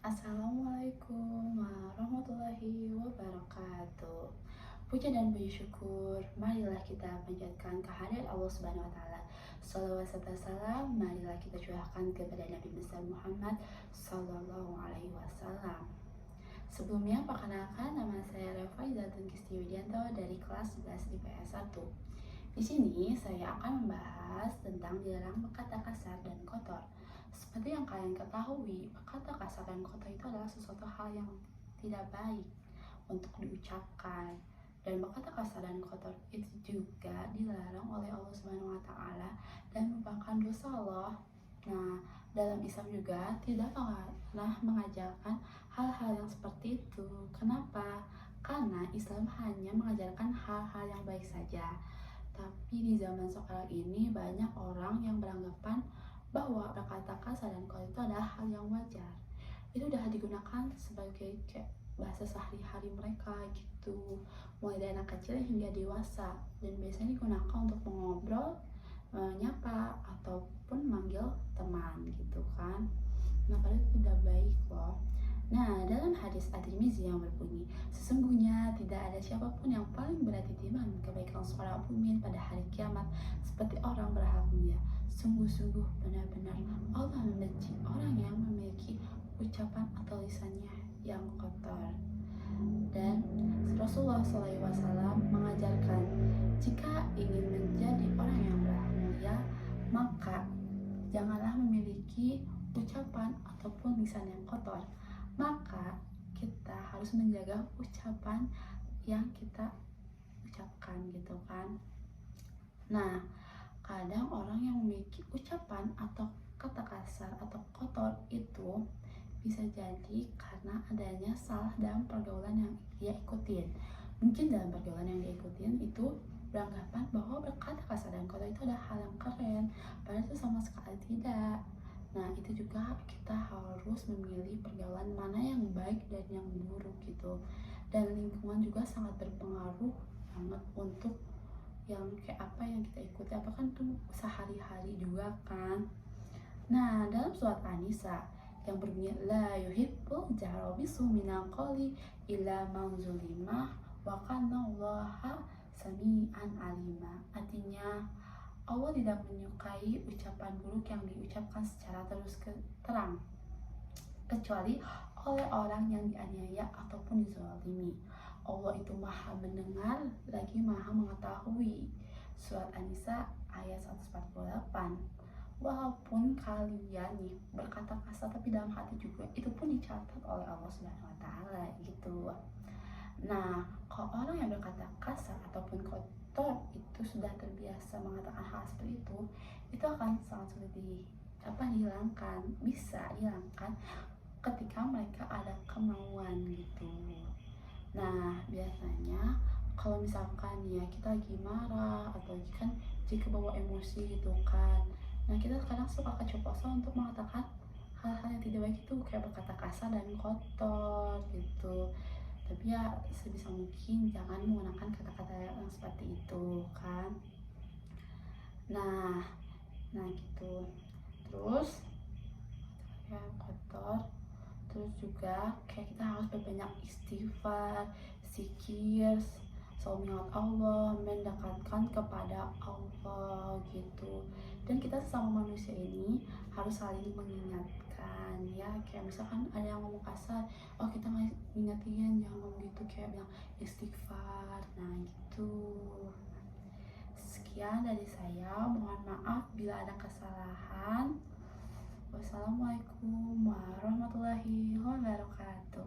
Assalamualaikum warahmatullahi wabarakatuh. Puja dan puji syukur, marilah kita panjatkan kehadirat Allah Subhanahu wa taala. Shalawat serta salam marilah kita curahkan kepada Nabi besar Muhammad sallallahu alaihi wasallam. Sebelumnya, perkenalkan nama saya Reva Izatun Kisti Widianto dari kelas 11 IPS 1. Di sini saya akan membahas tentang dilarang berkata kasar dan kotor. Seperti yang kalian ketahui, berkata kasar dan kotor itu adalah sesuatu hal yang tidak baik untuk diucapkan. Dan berkata kasar dan kotor itu juga dilarang oleh Allah Subhanahu wa taala dan merupakan dosa Allah. Nah, dalam Islam juga tidak pernah mengajarkan hal-hal yang seperti itu. Kenapa? Karena Islam hanya mengajarkan hal-hal yang baik saja. Tapi di zaman sekarang ini banyak orang yang beranggapan bahwa berkata kasar dan kotor itu adalah hal yang wajar. Itu udah digunakan sebagai kayak bahasa sehari-hari mereka gitu, mulai dari anak kecil hingga dewasa, dan biasanya digunakan untuk mengobrol, menyapa, ataupun manggil teman gitu kan. Nah, padahal itu tidak baik loh. Nah, dalam hadis At-Tirmizi yang berbunyi, sesungguhnya tidak ada siapapun yang paling berarti timbangan kebaikan seorang mukmin pada hari kiamat seperti orang berhak mulia. Sungguh-sungguh benar-benar Allah membenci orang yang memiliki ucapan atau lisannya yang kotor. Dan Rasulullah SAW mengajarkan, jika ingin menjadi orang yang berhak mulia, maka janganlah memiliki ucapan ataupun lisan yang kotor. Maka kita harus menjaga ucapan yang kita ucapkan gitu kan. Nah, kadang orang yang memiliki ucapan atau kata kasar atau kotor itu bisa jadi karena adanya salah dalam pergaulan yang dia ikutin. Mungkin dalam pergaulan yang dia ikutin itu beranggapan bahwa berkata kasar dan kotor itu adalah hal yang keren, padahal itu sama sekali tidak. Nah, itu juga kita harus memilih pergaulan mana yang baik dan yang buruk gitu. Dan lingkungan juga sangat berpengaruh banget untuk yang kayak apa yang kita ikuti, apa kan tuh sehari-hari juga kan. Nah, dalam surat An-Nisa yang berbunyi la yuhibbul jahra bisu minal qawli illa man zulimah wa kana Allaha sami'an alima. Artinya, Allah tidak menyukai ucapan buruk yang diucapkan secara terang, kecuali oleh orang yang dianiaya ataupun dizalimi. Allah itu maha mendengar, lagi maha mengetahui. Surat An-Nisa ayat 148. Walaupun kalian nih berkata kasar tapi dalam hati juga, itu pun dicatat oleh Allah Subhanahu wa taala gitu. Nah, kalau orang yang berkata kasar ataupun kotor itu sudah terbiasa mengatakan hal seperti itu akan sangat sulit dihilangkan. Bisa dihilangkan ketika mereka ada kemauan gitu. Nah, biasanya kalau misalkan ya kita lagi marah atau kan jika bawa emosi gitu kan, nah kita kadang suka keceplosan untuk mengatakan hal-hal yang tidak baik itu kayak berkata kasar dan kotor gitu. Tapi ya sebisa mungkin jangan menggunakan kata-kata yang seperti itu kan. Nah gitu. Terus ya kotor. Terus juga kayak kita harus berbanyak istighfar, zikir, selalu mengingat Allah, mendekatkan kepada Allah gitu. Dan kita sesama manusia ini harus saling mengingatkan ya, kayak misalkan ada yang ngomong kasar, oh kita ngingetin jangan ngomong gitu, kayak bilang istighfar. Nah gitu. Sekian dari saya, mohon maaf bila ada kesalahan. Wassalamualaikum warahmatullahi wabarakatuh.